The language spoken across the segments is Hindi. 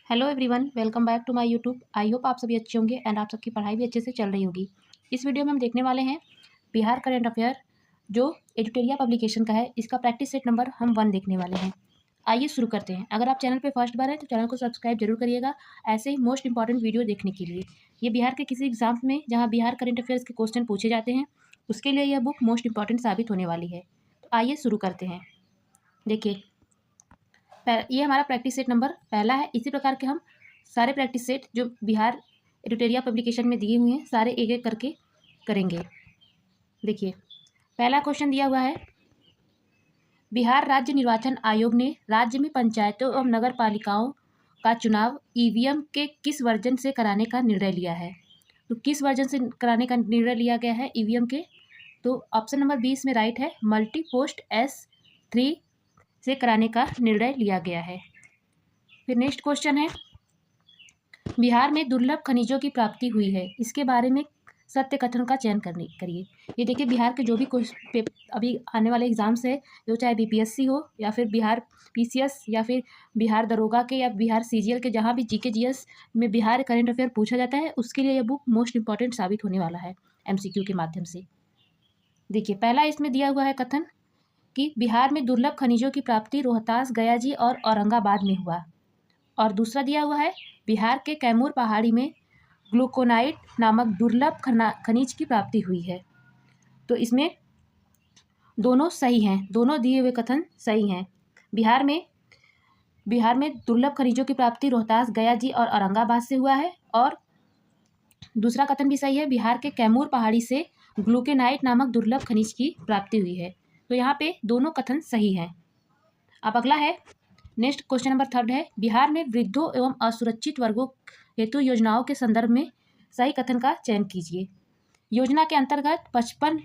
Hello everyone, welcome back to my YouTube. I hope आप सभी अच्छे होंगे एंड आप सबकी पढ़ाई भी अच्छे से चल रही होगी। इस वीडियो में हम देखने वाले हैं बिहार करंट अफेयर जो एडिटोरिया पब्लिकेशन का है। इसका प्रैक्टिस सेट नंबर हम 1 देखने वाले हैं। आइए शुरू करते हैं। अगर आप चैनल पे फर्स्ट बार हैं तो चैनल को सब्सक्राइब जरूर करिएगा ऐसे ही मोस्ट इंपॉर्टेंट वीडियो देखने के लिए। ये बिहार के किसी एग्जाम में जहाँ बिहार करंट अफेयर्स के क्वेश्चन पूछे जाते हैं उसके लिए यह बुक मोस्ट इंपॉर्टेंट साबित होने वाली है। तो आइए शुरू करते हैं। देखिए, ये हमारा प्रैक्टिस सेट नंबर पहला है। इसी प्रकार के हम सारे प्रैक्टिस सेट जो बिहार एडिटोरिया पब्लिकेशन में दिए हुए हैं सारे एक एक करके करेंगे। देखिए, पहला क्वेश्चन दिया हुआ है, बिहार राज्य निर्वाचन आयोग ने राज्य में पंचायतों एवं नगर पालिकाओं का चुनाव ईवीएम के किस वर्जन से कराने का निर्णय लिया है। तो किस वर्जन से कराने का निर्णय लिया गया है ईवीएम के? तो ऑप्शन नंबर 20 में राइट है, मल्टी पोस्ट S3 से कराने का निर्णय लिया गया है। फिर नेक्स्ट क्वेश्चन है, बिहार में दुर्लभ खनिजों की प्राप्ति हुई है, इसके बारे में सत्य कथन का चयन करिए। ये देखिए, बिहार के जो भी अभी आने वाले एग्जाम्स है, जो चाहे बीपीएससी हो या फिर बिहार पीसीएस या फिर बिहार दरोगा के या बिहार सीजीएल के, जहाँ भी जीके जीएस में बिहार करंट अफेयर पूछा जाता है उसके लिए यह बुक मोस्ट इंपॉर्टेंट साबित होने वाला है एमसीक्यू के माध्यम से। देखिए, पहला इसमें दिया हुआ है कथन कि बिहार में दुर्लभ खनिजों की प्राप्ति रोहतास, गयाजी और औरंगाबाद में हुआ। और दूसरा दिया हुआ है, बिहार के कैमूर पहाड़ी में ग्लूकोनाइट नामक दुर्लभ खनिज की प्राप्ति हुई है। तो इसमें दोनों सही हैं, दोनों दिए हुए कथन सही हैं। बिहार में दुर्लभ खनिजों की प्राप्ति रोहतास, गयाजी और औरंगाबाद से हुआ है। और दूसरा कथन भी सही है, बिहार के कैमूर पहाड़ी से ग्लूकोनाइट नामक दुर्लभ खनिज की प्राप्ति हुई है। तो यहाँ पे दोनों कथन सही हैं। अब अगला है, नेक्स्ट क्वेश्चन नंबर 3 है, बिहार में वृद्धों एवं असुरक्षित वर्गों हेतु योजनाओं के संदर्भ में सही कथन का चयन कीजिए। योजना के अंतर्गत 55,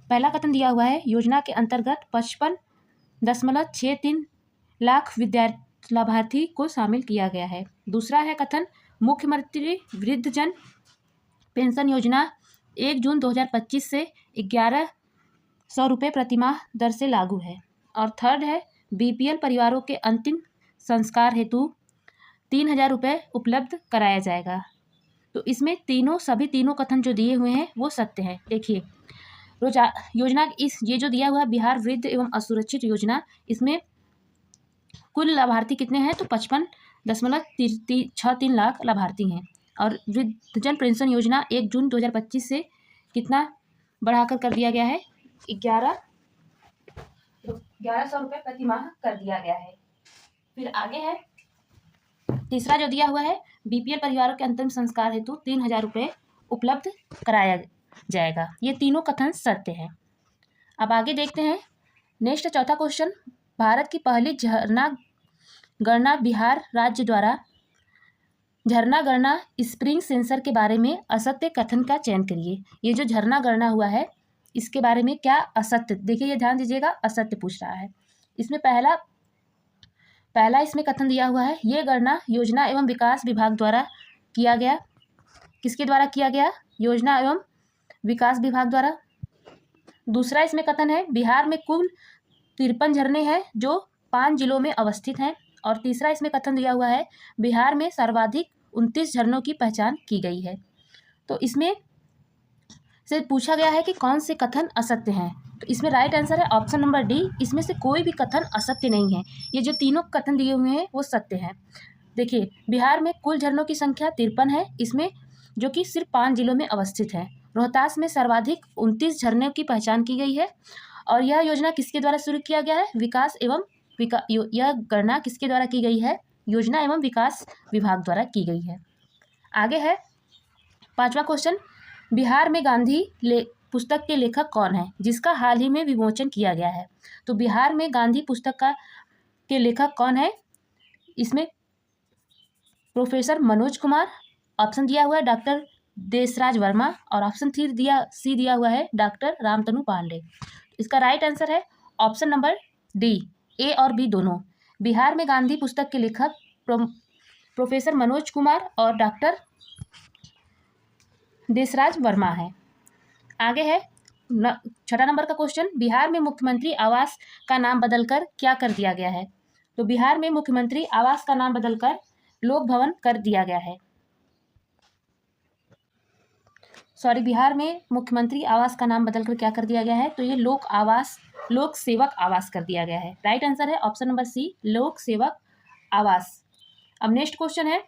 पहला कथन दिया हुआ है, योजना के अंतर्गत 55.63 लाख विद्यार्थी लाभार्थी को शामिल किया गया है। दूसरा है कथन, मुख्यमंत्री वृद्धजन पेंशन योजना 1 जून 2025 से 1100 रुपये प्रतिमाह दर से लागू है। और थर्ड है, बीपीएल परिवारों के अंतिम संस्कार हेतु 3000 रुपये उपलब्ध कराया जाएगा। तो इसमें सभी तीनों कथन जो दिए हुए हैं वो सत्य हैं। देखिए, योजना ये जो दिया हुआ है बिहार वृद्ध एवं असुरक्षित योजना, इसमें कुल लाभार्थी कितने हैं? तो 55.63 लाख लाभार्थी हैं। और वृद्धजन पेंशन योजना 1 जून 2025 से कितना बढ़ाकर कर दिया गया है? 1100 रुपये प्रति माह कर दिया गया है। फिर आगे है, तीसरा जो दिया हुआ है, बीपीएल परिवारों के अंतिम संस्कार हेतु 3000 रुपये उपलब्ध कराया जाएगा। ये तीनों कथन सत्य हैं। अब आगे देखते हैं, नेक्स्ट चौथा क्वेश्चन, भारत की पहली झरना गणना बिहार राज्य द्वारा झरना गणना स्प्रिंग सेंसर के बारे में असत्य कथन का चयन करिए। ये जो झरना गणना हुआ है इसके बारे में क्या असत्य, देखिए ये ध्यान दीजिएगा, असत्य पूछ रहा है। इसमें पहला इसमें कथन दिया हुआ है, ये गणना योजना एवं विकास विभाग द्वारा किया गया। किसके द्वारा किया गया? योजना एवं विकास विभाग द्वारा। दूसरा इसमें कथन है, बिहार में कुल 53 झरने हैं जो 5 जिलों में अवस्थित हैं। और तीसरा इसमें कथन दिया हुआ है, बिहार में सर्वाधिक 29 झरनों की पहचान की गई है। तो इसमें से पूछा गया है कि कौन से कथन असत्य हैं। तो इसमें राइट आंसर है ऑप्शन नंबर डी, इसमें से कोई भी कथन असत्य नहीं है। ये जो तीनों कथन दिए हुए हैं वो सत्य हैं। देखिए, बिहार में कुल झरनों की संख्या 53 है, इसमें जो कि सिर्फ 5 जिलों में अवस्थित है। रोहतास में सर्वाधिक 29 झरनों की पहचान की गई है। और यह योजना किसके द्वारा शुरू किया गया है? यह गणना किसके द्वारा की गई है? योजना एवं विकास विभाग द्वारा की गई है। आगे है पांचवा क्वेश्चन, बिहार में गांधी पुस्तक के लेखक कौन है जिसका हाल ही में विमोचन किया गया है? तो बिहार में गांधी पुस्तक के लेखक कौन है? इसमें प्रोफेसर मनोज कुमार, ऑप्शन दिया हुआ है डॉक्टर देशराज वर्मा, और ऑप्शन सी दिया हुआ है डॉक्टर रामतनु पांडे। इसका राइट आंसर है ऑप्शन नंबर डी, ए और बी दोनों। बिहार में गांधी पुस्तक के लेखक प्रोफेसर मनोज कुमार और डॉक्टर देशराज वर्मा है। आगे है छठा नंबर का क्वेश्चन, बिहार में मुख्यमंत्री आवास का नाम बदलकर क्या कर दिया गया है? तो बिहार में मुख्यमंत्री आवास का नाम बदलकर लोक भवन कर दिया गया है। सॉरी, बिहार में मुख्यमंत्री आवास का नाम बदलकर क्या कर दिया गया है, तो ये लोक सेवक आवास कर दिया गया है। राइट आंसर है ऑप्शन नंबर सी, लोक सेवक आवास। अब नेक्स्ट क्वेश्चन है,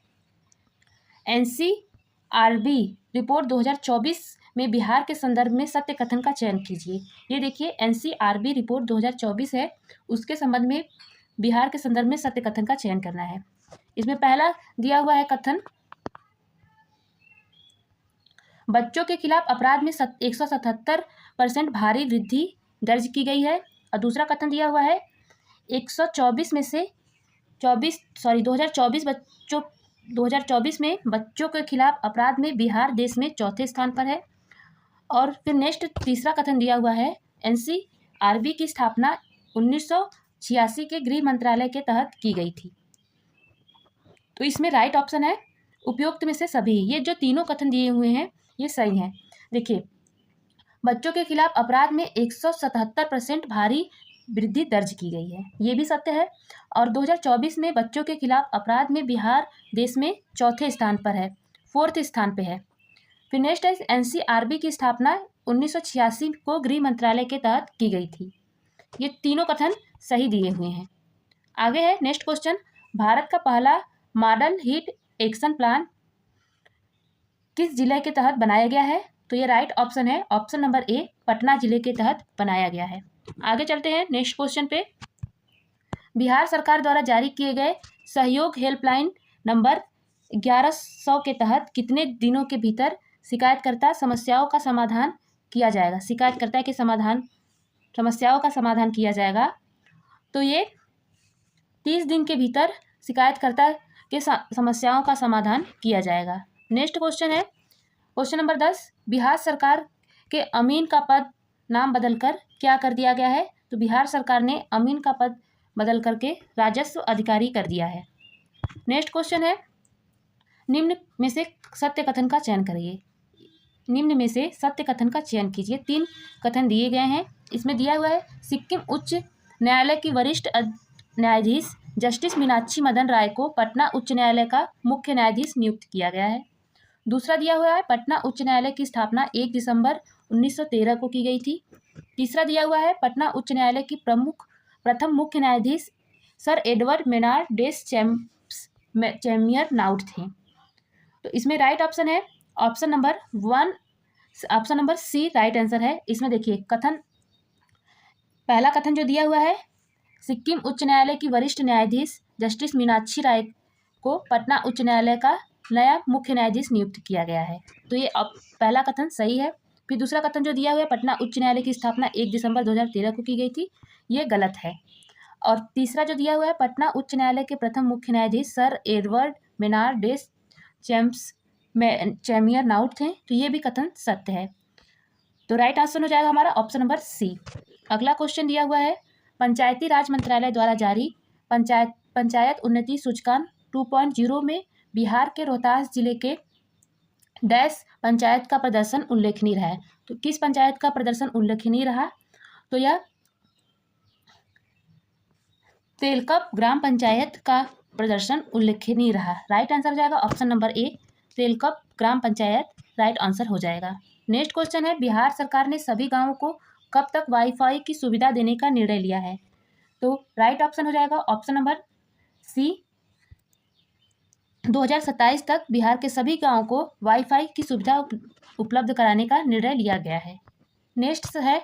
एनसीआरबी रिपोर्ट 2024 में बिहार के संदर्भ में सत्य कथन का चयन कीजिए। ये देखिए एनसीआरबी रिपोर्ट 2024 है, उसके संबंध में बिहार के संदर्भ में सत्य कथन का चयन करना है। इसमें पहला दिया हुआ है कथन, बच्चों के खिलाफ अपराध में 177% भारी वृद्धि दर्ज की गई है। और दूसरा कथन दिया हुआ है 124 में से 2024 में बच्चों के खिलाफ अपराध में बिहार देश में चौथे स्थान पर है। और फिर नेक्स्ट तीसरा कथन दिया हुआ है, एनसीआरबी की स्थापना 1986 के गृह मंत्रालय के तहत की गई थी। तो इसमें राइट ऑप्शन है उपयुक्त में से सभी। ये जो तीनों कथन दिए हुए हैं ये सही हैं। देखिए, बच्चों के खिलाफ अपराध में 177% भारी वृद्धि दर्ज की गई है, ये भी सत्य है। और 2024 में बच्चों के खिलाफ अपराध में बिहार देश में चौथे स्थान पर है, 4th स्थान पे है। फिर नेक्स्ट है, एनसीआरबी की स्थापना 1986 को गृह मंत्रालय के तहत की गई थी। ये तीनों कथन सही दिए हुए हैं। आगे है नेक्स्ट क्वेश्चन, भारत का पहला मॉडल हिट एक्शन प्लान किस जिले के तहत बनाया गया है, तो ये राइट ऑप्शन है ऑप्शन नंबर ए, पटना जिले के तहत बनाया गया है। आगे चलते हैं नेक्स्ट क्वेश्चन पे, बिहार सरकार द्वारा जारी किए गए सहयोग हेल्पलाइन नंबर 1100 के तहत कितने दिनों के भीतर शिकायतकर्ता समस्याओं का समाधान किया जाएगा, शिकायतकर्ता के समस्याओं का समाधान किया जाएगा। तो ये 30 दिन के भीतर शिकायतकर्ता के समस्याओं का समाधान किया जाएगा। नेक्स्ट क्वेश्चन है क्वेश्चन नंबर 10, बिहार सरकार के अमीन का पद नाम बदलकर क्या कर दिया गया है, तो बिहार सरकार ने अमीन का पद बदल करके राजस्व अधिकारी कर दिया है। नेक्स्ट क्वेश्चन है, निम्न में से सत्य कथन का चयन करिए, निम्न में से सत्य कथन का चयन कीजिए। 3 कथन दिए गए हैं। इसमें दिया हुआ है सिक्किम उच्च न्यायालय की वरिष्ठ न्यायाधीश जस्टिस मीनाक्षी मदन राय को पटना उच्च न्यायालय का मुख्य न्यायाधीश नियुक्त किया गया है। दूसरा दिया हुआ है पटना उच्च न्यायालय की स्थापना 1 दिसंबर 1913 को की गई थी। तीसरा दिया हुआ है पटना उच्च न्यायालय की प्रथम मुख्य न्यायाधीश सर एडवर्ड मेनार्ड चैम्पियर नाउट थे। तो इसमें राइट ऑप्शन है option number 1, option number C right answer है। इसमें देखिए कथन, पहला कथन जो दिया हुआ है, सिक्किम उच्च न्यायालय की वरिष्ठ न्यायाधीश जस्टिस मीनाक्षी राय को पटना उच्च न्यायालय का नया मुख्य न्यायाधीश नियुक्त किया गया है, तो ये पहला कथन सही है। फिर दूसरा कथन जो दिया हुआ है, पटना उच्च न्यायालय की स्थापना 1 दिसंबर 2013 को की गई थी, ये गलत है। और तीसरा जो दिया हुआ है, पटना उच्च न्यायालय के प्रथम मुख्य न्यायाधीश सर एडवर्ड मेनार्ड चैम्पियर नाउट थे, तो ये भी कथन सत्य है। तो राइट आंसर हो जाएगा हमारा ऑप्शन नंबर सी। अगला क्वेश्चन दिया हुआ है, पंचायती राज मंत्रालय द्वारा जारी पंचायत उन्नति सूचकांक 2.0 में बिहार के रोहतास जिले के डैश पंचायत का प्रदर्शन उल्लेखनीय रहा है। तो किस पंचायत का प्रदर्शन उल्लेखनीय रहा, तो यह तेलकप ग्राम पंचायत का प्रदर्शन उल्लेखनीय रहा। राइट आंसर हो जाएगा ऑप्शन नंबर ए, तेलकप ग्राम पंचायत राइट आंसर हो जाएगा। नेक्स्ट क्वेश्चन है, बिहार सरकार ने सभी गांवों को कब तक वाईफाई की सुविधा देने का निर्णय लिया है, तो राइट ऑप्शन हो जाएगा ऑप्शन नंबर सी, 2027 तक बिहार के सभी गांवों को वाईफाई की सुविधा उपलब्ध कराने का निर्णय लिया गया है। नेक्स्ट है,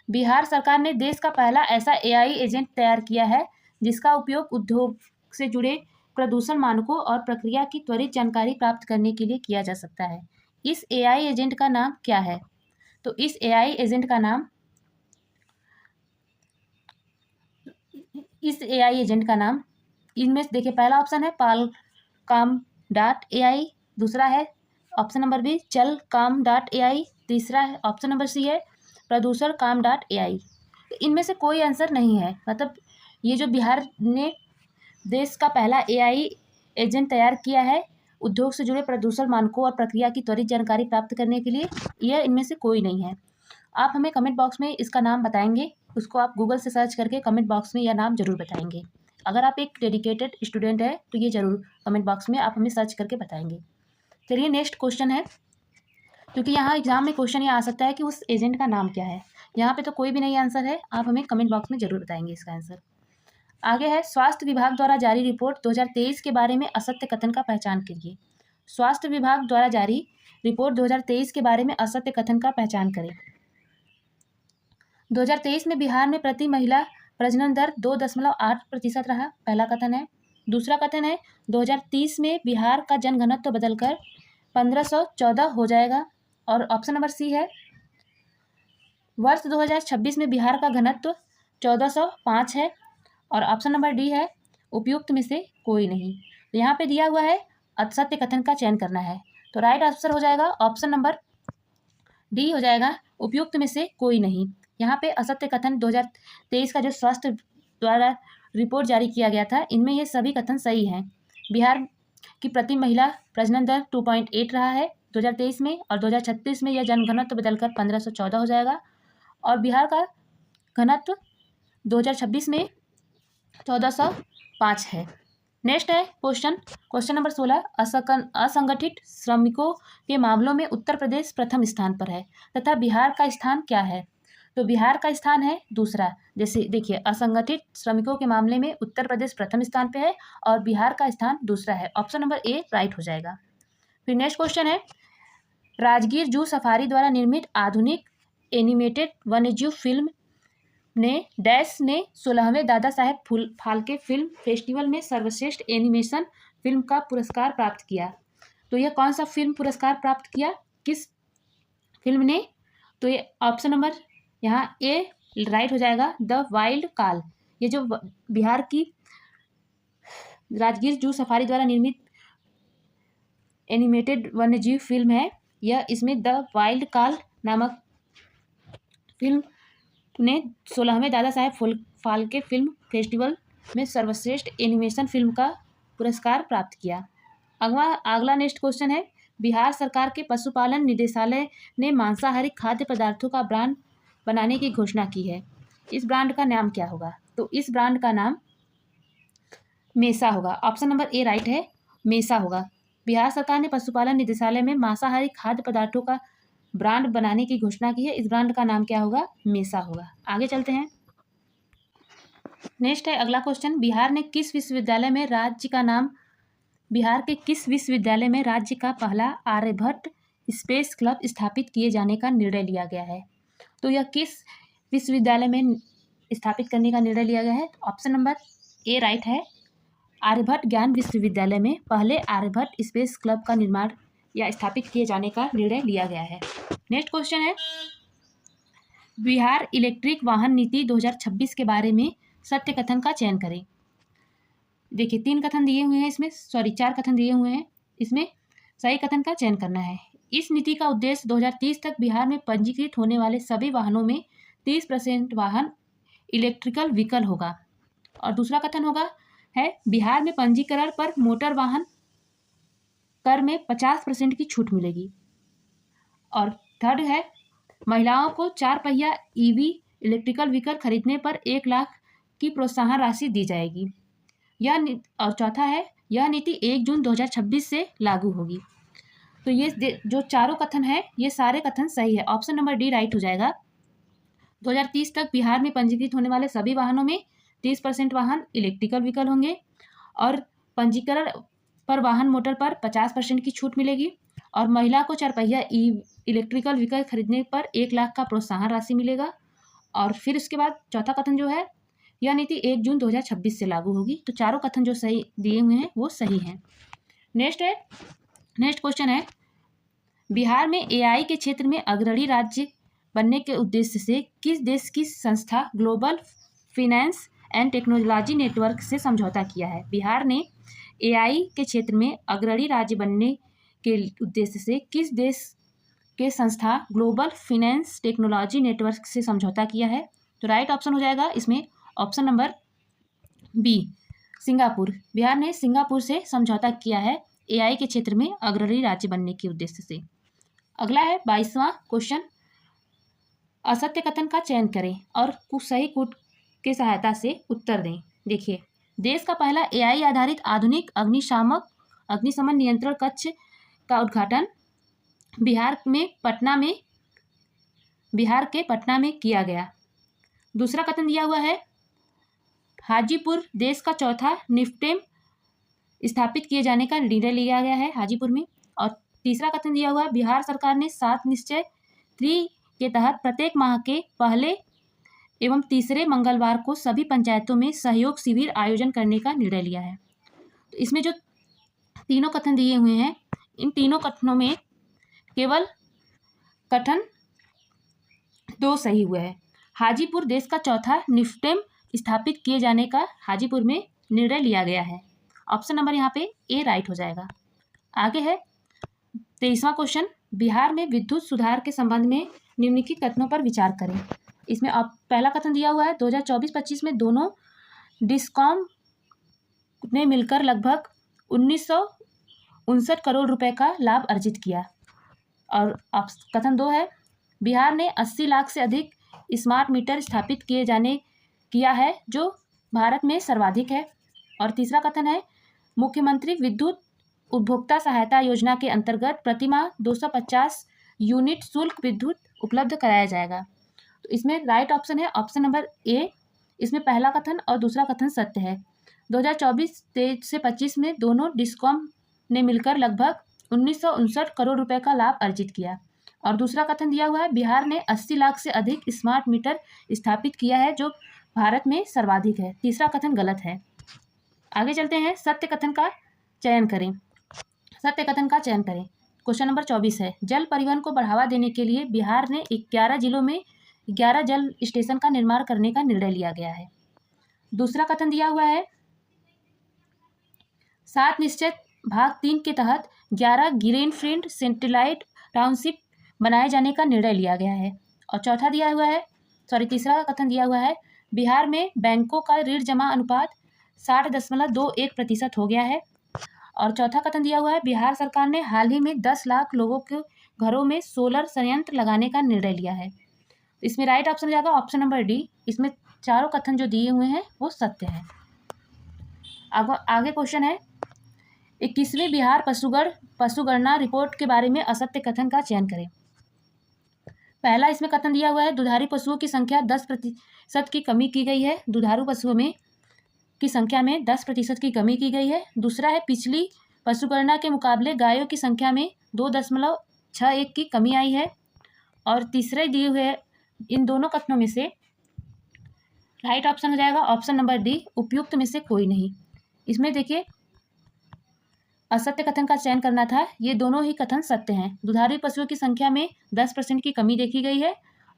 बिहार सरकार ने देश का पहला ऐसा एआई एजेंट तैयार किया है जिसका उपयोग उद्योग से जुड़े प्रदूषण मानकों और प्रक्रिया की त्वरित जानकारी प्राप्त करने के लिए किया जा सकता है। इस एआई एजेंट का नाम क्या है, तो इस एआई एजेंट का नाम इनमें से देखिए, पहला ऑप्शन है palcom.ai, दूसरा है ऑप्शन नंबर बी chalcom.ai, तीसरा है ऑप्शन नंबर सी है प्रदूषणcom.ai। तो इनमें से कोई आंसर नहीं है, मतलब ये जो बिहार ने देश का पहला एआई एजेंट तैयार किया है उद्योग से जुड़े प्रदूषण मानकों और प्रक्रिया की त्वरित जानकारी प्राप्त करने के लिए, यह इनमें से कोई नहीं है। आप हमें कमेंट बॉक्स में इसका नाम बताएंगे, उसको आप गूगल से सर्च करके कमेंट बॉक्स में यह नाम जरूर बताएंगे। अगर आप एक डेडिकेटेड स्टूडेंट है तो ये ज़रूर कमेंट बॉक्स में आप हमें सर्च करके बताएंगे। चलिए नेक्स्ट क्वेश्चन है, क्योंकि यहाँ एग्जाम में क्वेश्चन ये आ सकता है कि उस एजेंट का नाम क्या है। यहाँ पे तो कोई भी नहीं आंसर है, आप हमें कमेंट बॉक्स में ज़रूर बताएंगे इसका आंसर। आगे है, स्वास्थ्य विभाग द्वारा जारी रिपोर्ट 2023 के बारे में असत्य कथन का पहचान कीजिए। स्वास्थ्य विभाग द्वारा जारी रिपोर्ट 2023 के बारे में असत्य कथन का पहचान करें। 2023 में बिहार में प्रति महिला प्रजनन दर 2.8% रहा, पहला कथन है। दूसरा कथन है 2030 में बिहार का जनघनत्व बदलकर 1514 हो जाएगा। और ऑप्शन नंबर सी है, वर्ष 2026 में बिहार का घनत्व 1405 है। और ऑप्शन नंबर डी है, उपयुक्त में से कोई नहीं। तो यहाँ पे दिया हुआ है असत्य कथन का चयन करना है, तो राइट आंसर हो जाएगा ऑप्शन नंबर डी हो जाएगा, उपयुक्त में से कोई नहीं। यहाँ पे असत्य कथन 2023 का जो स्वास्थ्य द्वारा रिपोर्ट जारी किया गया था, इनमें ये सभी कथन सही हैं। बिहार की प्रति महिला प्रजनन दर 2.8 रहा है 2023 में, और 2036 में यह जनघनत्व बदलकर 1514 हो जाएगा। और बिहार का घनत्व 2026 में 1405 है। नेक्स्ट है क्वेश्चन नंबर 16, असंगठित श्रमिकों के मामलों में उत्तर प्रदेश प्रथम स्थान पर है तथा बिहार का स्थान क्या है। तो बिहार का स्थान है दूसरा। जैसे देखिए, असंगठित श्रमिकों के मामले में उत्तर प्रदेश प्रथम स्थान पे है और बिहार का स्थान दूसरा है। ऑप्शन नंबर ए राइट हो जाएगा। फिर नेक्स्ट क्वेश्चन है, राजगीर जू सफारी द्वारा निर्मित आधुनिक एनिमेटेड वन्यजीव फिल्म ने डैश ने 16वें दादा साहेब फाल्के फिल्म फेस्टिवल में सर्वश्रेष्ठ एनिमेशन फिल्म का पुरस्कार प्राप्त किया। तो यह कौन सा फिल्म पुरस्कार प्राप्त किया, किस फिल्म ने? तो ये ऑप्शन नंबर यहाँ ए राइट हो जाएगा, द वाइल्ड कॉल। ये जो बिहार की राजगीर जू सफारी द्वारा निर्मित एनिमेटेड वन्यजीव फिल्म है, यह इसमें द वाइल्ड कॉल नामक फिल्म ने 16वें दादा साहेब फाल्के फिल्म फेस्टिवल में सर्वश्रेष्ठ एनिमेशन फिल्म का पुरस्कार प्राप्त किया। अगला नेक्स्ट क्वेश्चन है, बिहार सरकार के पशुपालन निदेशालय ने मांसाहारी खाद्य पदार्थों का ब्रांड बनाने की घोषणा की है। इस ब्रांड का नाम क्या होगा? तो इस ब्रांड का नाम मेसा होगा। ऑप्शन नंबर ए राइट है, मेसा होगा। बिहार सरकार ने पशुपालन निदेशालय में मांसाहारी खाद्य पदार्थों का ब्रांड बनाने की घोषणा की है। इस ब्रांड का नाम क्या होगा? मेसा होगा। आगे चलते हैं। नेक्स्ट है अगला क्वेश्चन, बिहार के किस विश्वविद्यालय में राज्य का पहला आर्यभट्ट स्पेस क्लब स्थापित किए जाने का निर्णय लिया गया है। तो यह किस विश्वविद्यालय में स्थापित करने का निर्णय लिया गया है? ऑप्शन नंबर ए राइट है, आर्यभट्ट ज्ञान विश्वविद्यालय में पहले आर्यभट्ट स्पेस क्लब का निर्माण या स्थापित किए जाने का निर्णय लिया गया है। नेक्स्ट क्वेश्चन है, बिहार इलेक्ट्रिक वाहन नीति 2026 के बारे में सत्य कथन का चयन करें। देखिए 4 कथन दिए हुए हैं, इसमें सही कथन का चयन करना है। इस नीति का उद्देश्य 2030 तक बिहार में पंजीकृत होने वाले सभी वाहनों में 30% वाहन इलेक्ट्रिकल व्हीकल होगा। और दूसरा कथन है बिहार में पंजीकरण पर मोटर वाहन कर में 50% की छूट मिलेगी। और थर्ड है, महिलाओं को 4 पहिया ईवी इलेक्ट्रिकल व्हीकल खरीदने पर 1 लाख की प्रोत्साहन राशि दी जाएगी। और चौथा है, यह नीति 1 जून 2026 से लागू होगी। तो ये जो चारों कथन है, ये सारे कथन सही है। ऑप्शन नंबर डी राइट हो जाएगा। 2030 तक बिहार में पंजीकृत होने वाले सभी वाहनों में 30% वाहन इलेक्ट्रिकल व्हीकल होंगे और पंजीकरण पर वाहन मोटर पर 50% की छूट मिलेगी। और महिला को 4 पहिया इलेक्ट्रिकल व्हीकल खरीदने पर 1 लाख का प्रोत्साहन राशि मिलेगा। और फिर उसके बाद चौथा कथन जो है, यह नीति 1 जून 2026 से लागू होगी। तो चारों कथन जो सही दिए हुए हैं वो सही हैं। नेक्स्ट क्वेश्चन है, बिहार में एआई के क्षेत्र में अग्रणी राज्य बनने के उद्देश्य से किस देश की संस्था global finance and technology network से समझौता किया है? बिहार ने एआई के क्षेत्र में अग्रणी राज्य बनने के उद्देश्य से किस देश के संस्था ग्लोबल फाइनेंस टेक्नोलॉजी नेटवर्क से समझौता किया है? तो राइट ऑप्शन हो जाएगा इसमें option number B, Singapore. Bihar ने सिंगापुर से समझौता किया है एआई के क्षेत्र में अग्रणी राज्य बनने के उद्देश्य से। अगला है 22वां क्वेश्चन, असत्य कथन का चयन करें और सही कूट की सहायता से उत्तर दें। देखिए देश का पहला AI आधारित आधुनिक अग्निशमन नियंत्रण कक्ष का उद्घाटन बिहार के पटना में किया गया। दूसरा कथन दिया हुआ है, हाजीपुर देश का चौथा निफ्टेम स्थापित किए जाने का निर्णय लिया गया है हाजीपुर में। और तीसरा कथन दिया हुआ है, बिहार सरकार ने 7 निश्चय 3 के तहत प्रत्येक माह के पहले एवं तीसरे मंगलवार को सभी पंचायतों में सहयोग शिविर आयोजन करने का निर्णय लिया है। तो इसमें जो तीनों कथन दिए हुए हैं, इन तीनों कथनों में केवल कथन 2 सही हुआ है। हाजीपुर देश का चौथा निफ्टेम स्थापित किए जाने का हाजीपुर में निर्णय लिया गया है। ऑप्शन नंबर यहाँ पे ए राइट हो जाएगा। आगे है 23वां क्वेश्चन, बिहार में विद्युत सुधार के संबंध में निम्नलिखित कथनों पर विचार करें। इसमें अब पहला कथन दिया हुआ है, 2024-25 में दोनों डिस्कॉम ने मिलकर लगभग 1959 करोड़ रुपए का लाभ अर्जित किया। और कथन 2 है, बिहार ने 80 लाख से अधिक स्मार्ट मीटर स्थापित किया है जो भारत में सर्वाधिक है। और तीसरा कथन है, मुख्यमंत्री विद्युत उपभोक्ता सहायता योजना के अंतर्गत प्रतिमाह 250 यूनिट शुल्क विद्युत उपलब्ध कराया जाएगा। तो इसमें राइट ऑप्शन है ऑप्शन नंबर ए। इसमें पहला कथन और दूसरा कथन सत्य है। 2024 से 25 में दोनों डिस्कॉम ने मिलकर लगभग 1959 करोड़ रुपए का लाभ अर्जित किया। और दूसरा कथन दिया हुआ है, बिहार ने 80 लाख से अधिक स्मार्ट मीटर स्थापित किया है जो भारत में सर्वाधिक है। तीसरा कथन गलत है। आगे चलते हैं, सत्य कथन का चयन करें। सत्य कथन का चयन करें। क्वेश्चन नंबर 24 है, जल परिवहन को बढ़ावा देने के लिए बिहार ने 11 जिलों में 11 जल स्टेशन का निर्माण करने का निर्णय लिया गया है। दूसरा कथन दिया हुआ है, 7 निश्चय भाग 3 के तहत 11 ग्रीनफील्ड सैटेलाइट टाउनशिप बनाए जाने का निर्णय लिया गया है। और तीसरा कथन दिया हुआ है, बिहार में बैंकों का ऋण जमा अनुपात 60.21% हो गया है। और चौथा कथन दिया हुआ है, बिहार सरकार ने हाल ही में 10 लाख लोगों के घरों में सोलर संयंत्र लगाने का निर्णय लिया है। इसमें राइट ऑप्शन हो जाएगा ऑप्शन नंबर डी। इसमें चारों कथन जो दिए हुए हैं वो सत्य है। आगे क्वेश्चन है, 21वीं बिहार पशुगणना रिपोर्ट के बारे में असत्य कथन का चयन करें। पहला इसमें कथन दिया हुआ है, दुधारू पशुओं की संख्या 10% की कमी की गई है। दुधारू पशुओं की संख्या में 10% की कमी की गई है। दूसरा है, पिछली पशुगणना के मुकाबले गायों की संख्या में 2.61 की कमी आई है। और तीसरे दिए हुए इन दोनों कथनों में से राइट ऑप्शन हो जाएगा ऑप्शन नंबर डी, उपयुक्त में से कोई नहीं। इसमें देखिए असत्य कथन का चयन करना था, ये दोनों ही कथन सत्य हैं। दुधारू पशुओं की संख्या में 10% की कमी देखी गई है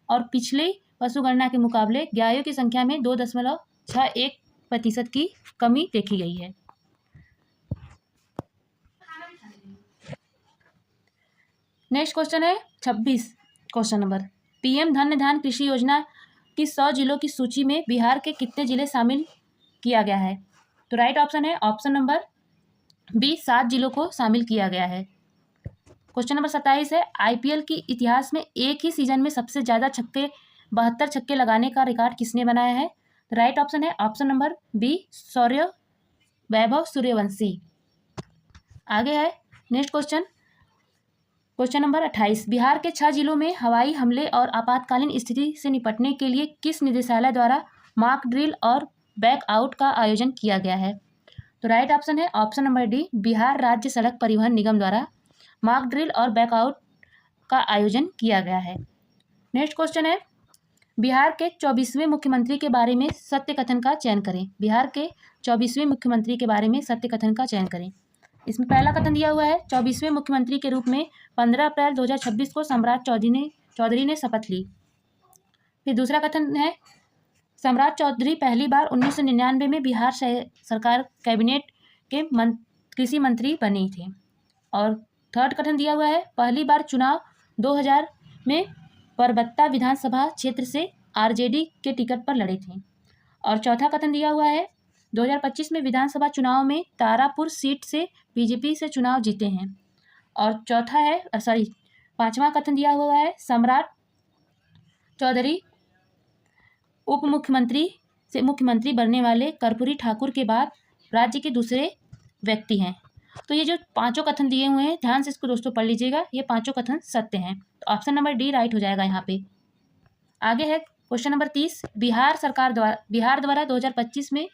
और पिछली पशुगणना के मुकाबले गायों की संख्या में 2.61% की कमी देखी गई है। नेक्स्ट क्वेश्चन है 26 क्वेश्चन नंबर, पीएम धन्य धान कृषि योजना की 100 जिलों की सूची में बिहार के कितने जिले शामिल किया गया है। तो राइट ऑप्शन है ऑप्शन नंबर बी, 7 जिलों को शामिल किया गया है। क्वेश्चन नंबर 27 है, आईपीएल की इतिहास में एक ही सीजन में सबसे ज़्यादा 72 छक्के लगाने का रिकॉर्ड किसने बनाया है। तो राइट ऑप्शन है option number B, Vaibhav Suryavanshi. आगे है नेक्स्ट क्वेश्चन नंबर 28, बिहार के 6 जिलों में हवाई हमले और आपातकालीन स्थिति से निपटने के लिए किस निदेशालय द्वारा मॉक ड्रिल और बैकआउट का आयोजन किया गया है। तो राइट ऑप्शन है ऑप्शन नंबर डी, बिहार राज्य सड़क परिवहन निगम द्वारा मॉक ड्रिल और बैकआउट का आयोजन किया गया है। नेक्स्ट क्वेश्चन है, बिहार के 24वें मुख्यमंत्री के बारे में सत्य कथन का चयन करें। बिहार के 24वें मुख्यमंत्री के बारे में सत्य कथन का चयन करें। इसमें पहला कथन दिया हुआ है, 24वें मुख्यमंत्री के रूप में 15 अप्रैल 2026 को सम्राट चौधरी ने शपथ ली। फिर दूसरा कथन है, सम्राट चौधरी पहली बार 1999 में बिहार सरकार कैबिनेट के कृषि मंत्री बने थे। और थर्ड कथन दिया हुआ है, पहली बार चुनाव 2000 में परबत्ता विधानसभा क्षेत्र से आरजेडी के टिकट पर लड़े थे। और चौथा कथन दिया हुआ है, 2025 में विधानसभा चुनाव में तारापुर सीट से बीजेपी से चुनाव जीते हैं। और पांचवा कथन दिया हुआ है, सम्राट चौधरी उप मुख्यमंत्री से मुख्यमंत्री बनने वाले कर्पूरी ठाकुर के बाद राज्य के दूसरे व्यक्ति हैं। तो ये जो पांचों कथन दिए हुए हैं, ध्यान से इसको दोस्तों पढ़ लीजिएगा, ये पांचों कथन सत्य हैं। तो ऑप्शन नंबर डी राइट हो जाएगा यहाँ पे। आगे है क्वेश्चन नंबर 30, बिहार द्वारा 2025 में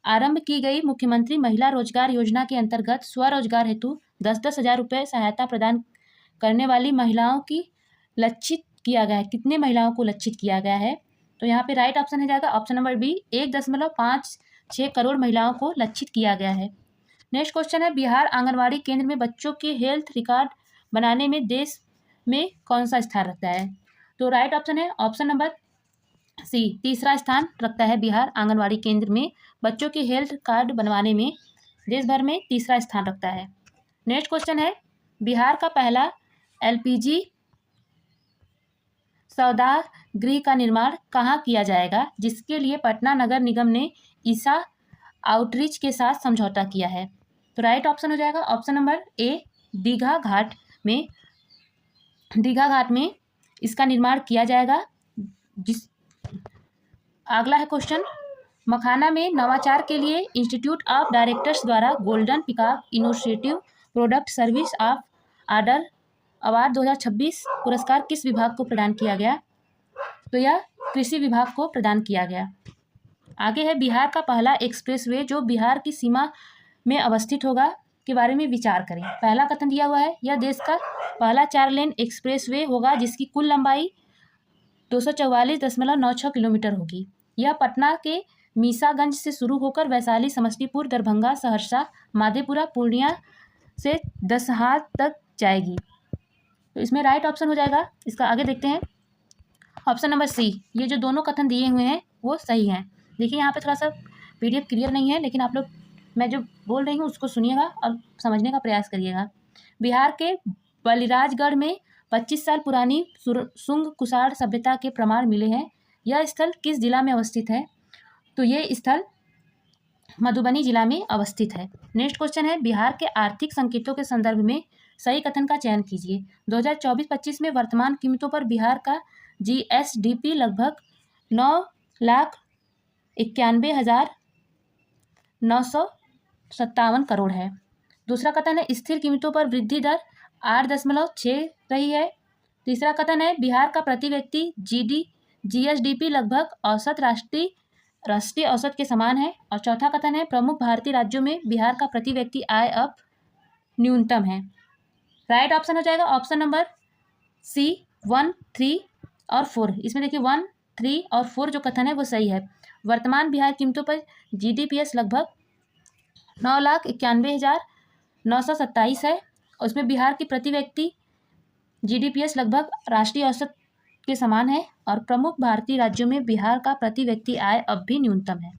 आरंभ की गई मुख्यमंत्री महिला रोजगार योजना के अंतर्गत स्वरोजगार हेतु 10-10 हज़ार रुपये सहायता प्रदान करने वाली महिलाओं की लक्षित किया गया है। कितने महिलाओं को लक्षित किया गया है? तो यहाँ पे राइट ऑप्शन हो जाएगा ऑप्शन नंबर बी, 1.56 करोड़ महिलाओं को लक्षित किया गया है। नेक्स्ट क्वेश्चन है, बिहार आंगनवाड़ी केंद्र में बच्चों के हेल्थ रिकॉर्ड बनाने में देश में कौन सा स्थान रखता है? तो राइट ऑप्शन है ऑप्शन नंबर सी, तीसरा स्थान रखता है बिहार आंगनवाड़ी केंद्र में बच्चों के हेल्थ कार्ड बनवाने में देश भर में तीसरा स्थान रखता है। नेक्स्ट क्वेश्चन है, बिहार का पहला LPG सौदा गृह का निर्माण कहाँ किया जाएगा, जिसके लिए पटना नगर निगम ने ईसा आउटरीच के साथ समझौता किया है? तो राइट ऑप्शन हो जाएगा ऑप्शन नंबर ए, दीघा घाट में इसका निर्माण किया जाएगा। अगला है क्वेश्चन, मखाना में नवाचार के लिए इंस्टीट्यूट ऑफ डायरेक्टर्स द्वारा golden peacock innovative product service of order award 2026 पुरस्कार किस विभाग को प्रदान किया गया? तो यह कृषि विभाग को प्रदान किया गया। आगे है, बिहार का पहला एक्सप्रेसवे जो बिहार की सीमा में अवस्थित होगा के बारे में विचार करें। पहला कथन दिया हुआ है, यह देश का पहला 4 लेन एक्सप्रेसवे होगा जिसकी कुल लंबाई 244.96 किलोमीटर होगी। यह पटना के मीसागंज से शुरू होकर वैशाली, समस्तीपुर, दरभंगा, सहरसा, माधेपुरा, पूर्णिया से दसहात तक जाएगी। तो इसमें राइट ऑप्शन हो जाएगा, इसका आगे देखते हैं ऑप्शन नंबर सी। ये जो दोनों कथन दिए हुए हैं वो सही हैं। देखिए यहाँ पे थोड़ा सा PDF क्लियर नहीं है, लेकिन आप लोग मैं जो बोल रही हूँ उसको सुनिएगा और समझने का प्रयास करिएगा। बिहार के बलिराजगढ़ में 25 साल पुरानी शुंग कुषाण सभ्यता के प्रमाण मिले हैं। यह स्थल किस जिला में अवस्थित है? तो ये स्थल मधुबनी जिला में अवस्थित है। नेक्स्ट क्वेश्चन है, बिहार के आर्थिक संकेतों के संदर्भ में सही कथन का चयन कीजिए। 2024-25 में वर्तमान कीमतों पर बिहार का GSDP लगभग 9,91,957 करोड़ है। दूसरा कथन है, स्थिर कीमतों पर वृद्धि दर 8.6 रही है। तीसरा कथन है, बिहार का प्रति व्यक्ति GSDP लगभग औसत राष्ट्रीय औसत के समान है। और चौथा कथन है, प्रमुख भारतीय राज्यों में बिहार का प्रति व्यक्ति आय अब न्यूनतम है। राइट ऑप्शन हो जाएगा ऑप्शन नंबर सी, 1, 3 और 4। इसमें देखिए 1, 3 और 4 जो कथन है वो सही है। वर्तमान बिहार कीमतों पर GDPS लगभग 9,91,927 है। उसमें बिहार की प्रति व्यक्ति GDPS लगभग राष्ट्रीय औसत के समान है। और प्रमुख भारतीय राज्यों में बिहार का प्रति व्यक्ति आय अब भी न्यूनतम है।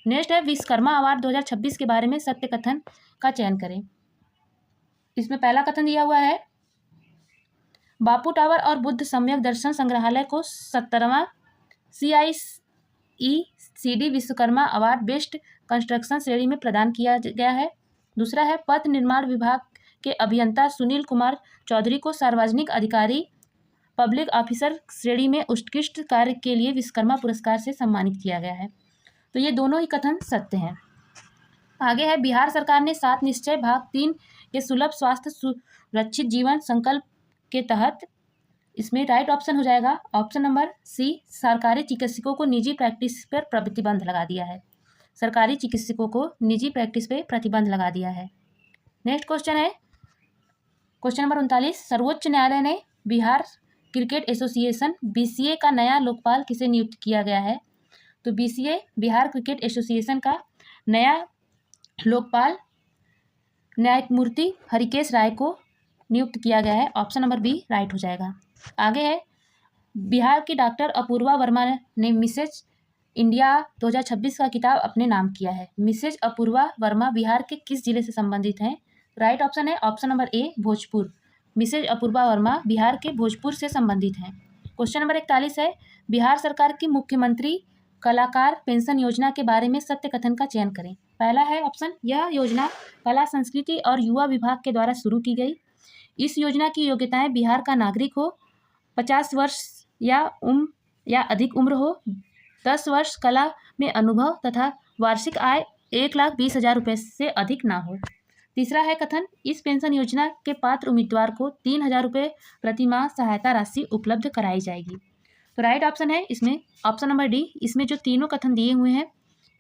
नेक्स्ट है, विश्वकर्मा अवार्ड 2026 के बारे में सत्य कथन का चयन करें। इसमें पहला कथन दिया हुआ है, बापू टावर और बुद्ध सम्यक दर्शन संग्रहालय को 17वां CIECD Vishwakarma award best construction श्रेणी में प्रदान किया गया है। दूसरा है, पथ निर्माण विभाग के अभियंता सुनील कुमार चौधरी को सार्वजनिक अधिकारी पब्लिक ऑफिसर श्रेणी में उत्कृष्ट कार्य के लिए विश्वकर्मा पुरस्कार से सम्मानित किया गया है। तो ये दोनों ही कथन सत्य हैं। आगे है, बिहार सरकार ने 7 निश्चय भाग 3 के सुलभ स्वास्थ्य सुरक्षित जीवन संकल्प के तहत, इसमें राइट ऑप्शन हो जाएगा ऑप्शन नंबर सी, सरकारी चिकित्सकों को निजी प्रैक्टिस पर प्रतिबंध लगा दिया है। सरकारी चिकित्सकों को निजी प्रैक्टिस पर प्रतिबंध लगा दिया है। नेक्स्ट क्वेश्चन है क्वेश्चन नंबर 39, सर्वोच्च न्यायालय ने बिहार क्रिकेट एसोसिएशन BCA का नया लोकपाल किसे नियुक्त किया गया है? तो BCA बिहार क्रिकेट एसोसिएशन का नया लोकपाल न्यायमूर्ति हरिकेश राय को नियुक्त किया गया है। ऑप्शन नंबर बी राइट हो जाएगा। आगे है, बिहार की डॉक्टर अपूर्वा वर्मा ने मिसेज इंडिया 2026 का खिताब अपने नाम किया है। मिसेज अपूर्वा वर्मा बिहार के किस जिले से संबंधित हैं? राइट ऑप्शन है option number A, Bhojpur. Mrs Apoorva Verma Bihar के भोजपुर से संबंधित हैं। क्वेश्चन नंबर 41 है, बिहार सरकार की मुख्यमंत्री कलाकार पेंशन योजना के बारे में सत्य कथन का चयन करें। पहला है ऑप्शन, यह योजना कला संस्कृति और युवा विभाग के द्वारा शुरू की गई। इस योजना की योग्यताएं बिहार का नागरिक हो, 50 वर्ष या अधिक उम्र हो, 10 वर्ष कला में अनुभव तथा वार्षिक आय 1,20,000 रुपये से अधिक ना हो। तीसरा है कथन, इस पेंशन योजना के पात्र उम्मीदवार को 3,000 रुपये प्रति माह सहायता राशि उपलब्ध कराई जाएगी। तो राइट ऑप्शन है इसमें ऑप्शन नंबर डी। इसमें जो तीनों कथन दिए हुए हैं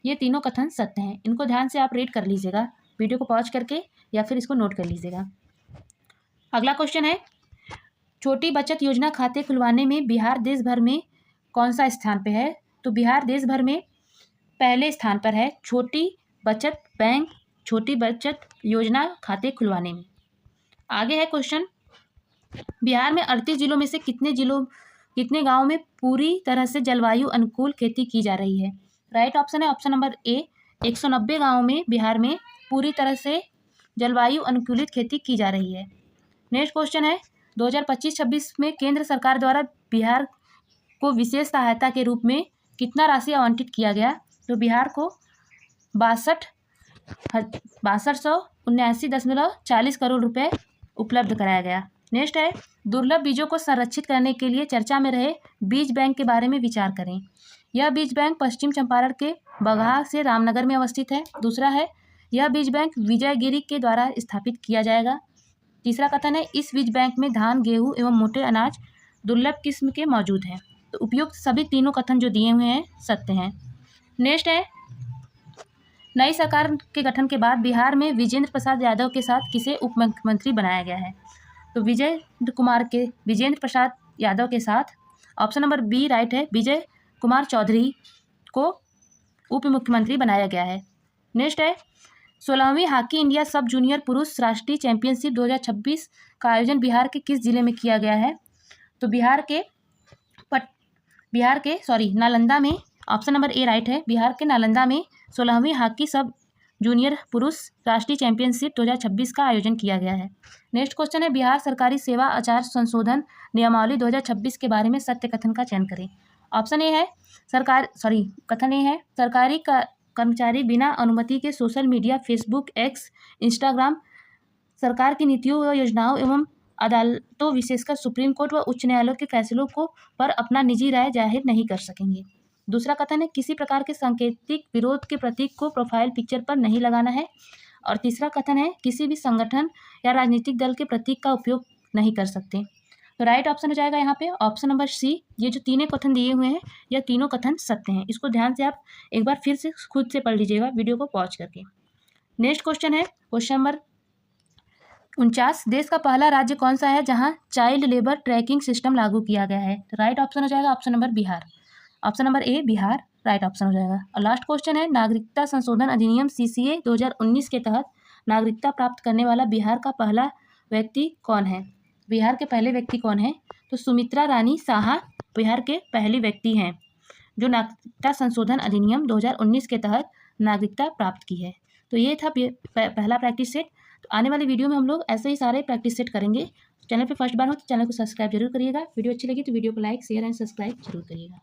ये तीनों कथन सत्य हैं। इनको ध्यान से आप रीड कर लीजिएगा, वीडियो को पॉज करके या फिर इसको नोट कर लीजिएगा। अगला क्वेश्चन है, छोटी बचत योजना खाते खुलवाने में बिहार देश भर में कौन सा स्थान पे है? तो बिहार देश भर में पहले स्थान पर है छोटी बचत बैंक छोटी बचत योजना खाते खुलवाने में। आगे है क्वेश्चन, बिहार में 38 जिलों में से कितने गांवों में पूरी तरह से जलवायु अनुकूल खेती की जा रही है? राइट ऑप्शन है ऑप्शन नंबर ए, 190 गांवों में बिहार में पूरी तरह से जलवायु अनुकूलित खेती की जा रही है। नेक्स्ट क्वेश्चन है, 2025-26 में केंद्र सरकार द्वारा बिहार को विशेष सहायता के रूप में कितना राशि आवंटित किया गया? तो बिहार को 6279.40 करोड़ रुपए उपलब्ध कराया गया। नेक्स्ट है, दुर्लभ बीजों को संरक्षित करने के लिए चर्चा में रहे बीज बैंक के बारे में विचार करें। यह बीज बैंक पश्चिम चंपारण के बगहा से रामनगर में अवस्थित है। दूसरा है, यह बीज बैंक विजयगिरी के द्वारा स्थापित किया जाएगा। तीसरा कथन है, इस बीज बैंक में धान, गेहूं एवं मोटे अनाज दुर्लभ किस्म के मौजूद हैं। तो उपयुक्त सभी तीनों कथन जो दिए हुए हैं सत्य हैं। नेक्स्ट है, नई सरकार के गठन के बाद बिहार में विजेंद्र प्रसाद यादव के साथ किसे उप मुख्यमंत्री बनाया गया है? तो विजेंद्र प्रसाद यादव के साथ ऑप्शन नंबर बी राइट है, विजय कुमार चौधरी को उप मुख्यमंत्री बनाया गया है। नेक्स्ट है, 16वीं हॉकी इंडिया सब जूनियर पुरुष राष्ट्रीय चैंपियनशिप 2026 का आयोजन बिहार के किस जिले में किया गया है? तो नालंदा में। ऑप्शन नंबर ए राइट है, बिहार के नालंदा में 16वीं हॉकी सब जूनियर पुरुष राष्ट्रीय चैंपियनशिप 2026 का आयोजन किया गया है। नेक्स्ट क्वेश्चन है, बिहार सरकारी सेवा आचार संशोधन नियमावली 2026 के बारे में सत्य कथन का चयन करें। ऑप्शन ए है, कथन ए है, सरकारी कर्मचारी बिना अनुमति के social media, Facebook, x, Instagram सरकार की नीतियों व योजनाओं एवं अदालतों विशेषकर सुप्रीम कोर्ट व उच्च न्यायालयों के फैसलों पर अपना निजी राय जाहिर नहीं कर सकेंगे। दूसरा कथन है, किसी प्रकार के सांकेतिक विरोध के प्रतीक को प्रोफाइल पिक्चर पर नहीं लगाना है। और तीसरा कथन है, किसी भी संगठन या राजनीतिक दल के प्रतीक का उपयोग नहीं कर सकते। तो राइट ऑप्शन हो जाएगा यहाँ पे ऑप्शन नंबर सी। ये जो तीनों कथन दिए हुए हैं यह तीनों कथन सत्य हैं। इसको ध्यान से आप एक बार फिर से खुद से पढ़ लीजिएगा वीडियो को पॉज करके। नेक्स्ट क्वेश्चन है क्वेश्चन नंबर 49, देश का पहला राज्य कौन सा है जहाँ चाइल्ड लेबर ट्रैकिंग सिस्टम लागू किया गया है? राइट ऑप्शन हो जाएगा option number Bihar, option number ए बिहार राइट ऑप्शन हो जाएगा। और लास्ट क्वेश्चन है, नागरिकता संशोधन अधिनियम CCA 2019 के तहत नागरिकता प्राप्त करने वाला बिहार का पहला व्यक्ति कौन है? बिहार के पहले व्यक्ति कौन है? तो सुमित्रा रानी साहा बिहार के पहले व्यक्ति हैं जो नागरिकता संशोधन अधिनियम 2019 के तहत नागरिकता प्राप्त की है। तो ये था पहला प्रैक्टिस सेट। तो आने वाली वीडियो में हम लोग ऐसे ही सारे प्रैक्टिस सेट करेंगे। चैनल पे फर्स्ट बार हो तो चैनल को सब्सक्राइब जरूर करिएगा। वीडियो अच्छी लगी तो वीडियो को लाइक, शेयर एंड सब्सक्राइब जरूर करिएगा।